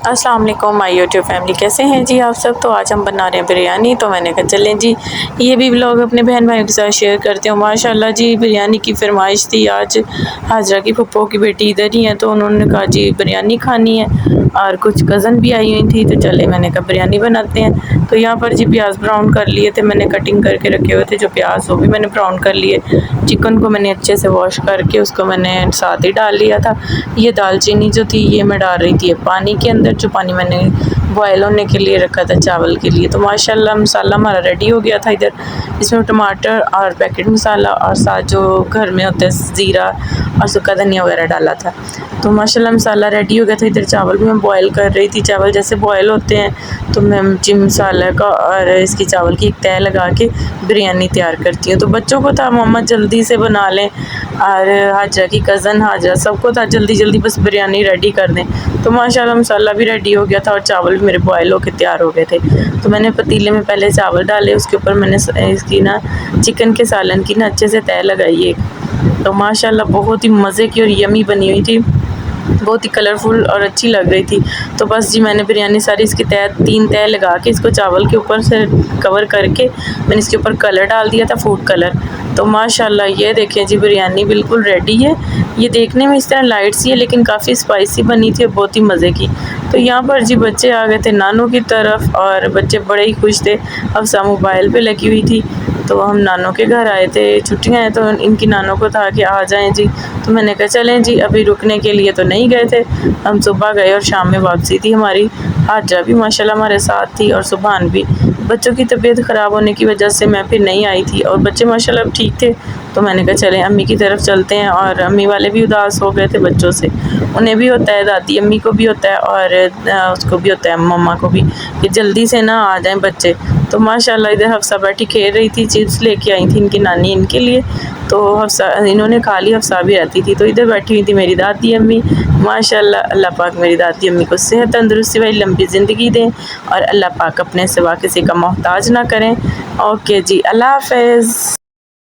अस्सलाम वालेकुम my YouTube family, कैसे हैं जी आप सब। तो आज हम बना रहे हैं बिरयानी। तो मैंने कहा चलें जी ये भी व्लॉग अपने बहन भाइयों के साथ शेयर करते हैं। माशाल्लाह जी बिरयानी की फरमाइश थी। आज हाजरा की फुप्पो की बेटी इधर ही है तो उन्होंने कहा जी बिरयानी खानी है और कुछ कज़न भी आई हुई थी तो चले मैंने कहा बिरयानी बनाते हैं। तो यहाँ पर जी प्याज ब्राउन कर लिए थे, मैंने कटिंग करके रखे हुए थे जो प्याज वो भी मैंने ब्राउन कर लिए। चिकन को मैंने अच्छे से वॉश करके उसको मैंने साथ ही डाल लिया था। ये दालचीनी जो थी ये मैं डाल रही थी पानी के अंदर, जो पानी मैंने बॉयल होने के लिए रखा था चावल के लिए। तो माशाल्लाह मसाला हमारा रेडी हो गया था। इधर इसमें टमाटर और पैकेट मसाला और साथ जो घर में होता है ज़ीरा और सूखा धनिया वगैरह डाला था। तो माशाल्लाह मसाला रेडी हो गया था। इधर चावल भी मैं बॉयल कर रही थी। चावल जैसे बॉयल होते हैं तो मैं जी मसाला का और इसकी चावल की एक तह लगा के बिरयानी तैयार करती हूँ। तो बच्चों को था मम्मा जल्दी से बना लें और हाजरा की कज़न हाजरा सबको था जल्दी जल्दी बस बिरयानी रेडी कर दें। तो माशाल्लाह मसाला भी रेडी हो गया था और चावल भी मेरे बॉयल होके तैयार हो गए थे। तो मैंने पतीले में पहले चावल डाले, उसके ऊपर मैंने इसकी ना चिकन के सालन की ना अच्छे से तह लगाई है। तो माशाल्लाह बहुत ही मज़े की और यमी बनी हुई थी, बहुत ही कलरफुल और अच्छी लग रही थी। तो बस जी मैंने बिरयानी सारी इसकी तीन तह लगा के इसको चावल के ऊपर से कवर करके मैंने इसके ऊपर कलर डाल दिया था, फूड कलर। तो माशाल्लाह ये देखें जी बिरयानी बिल्कुल रेडी है। ये देखने में इस तरह लाइट सी है लेकिन काफ़ी स्पाइसी बनी थी और बहुत ही मज़े की। तो यहाँ पर जी बच्चे आ गए थे नानों की तरफ और बच्चे बड़े ही खुश थे। हफ्सा मोबाइल पे लगी हुई थी तो हम नानों के घर आए थे, छुट्टियाँ हैं तो इनकी नानों को था कि आ जाएं जी। तो मैंने कहा चलें जी, अभी रुकने के लिए तो नहीं गए थे, हम सुबह गए और शाम में वापसी थी हमारी। हाजरा भी माशाल्लाह हमारे साथ थी और सुबहान भी। बच्चों की तबीयत ख़राब होने की वजह से मैं फिर नहीं आई थी और बच्चे माशाल्लाह अब ठीक थे। तो मैंने कहा चलें अम्मी की तरफ चलते हैं। और अम्मी वाले भी उदास हो गए थे बच्चों से, उन्हें भी होता है, दादी अम्मी को भी होता है और उसको भी होता है मम्मा को भी कि जल्दी से ना आ जाएं बच्चे। तो माशाल्लाह इधर हफ्सा बैठी खेल रही थी, चिप्स लेके आई थी इनकी नानी इनके लिए। तो हफ्सा इन्होंने खा ली, हफ्सा भी रहती थी। तो इधर बैठी हुई थी मेरी दादी अम्मी। माशाल्लाह अल्लाह पाक मेरी दादी अम्मी को सेहत तंदुरुस्ती वाली लंबी ज़िंदगी दें और अल्लाह पाक अपने सिवा किसी का मोहताज ना करें। ओके जी, अल्लाह हाफ़िज़।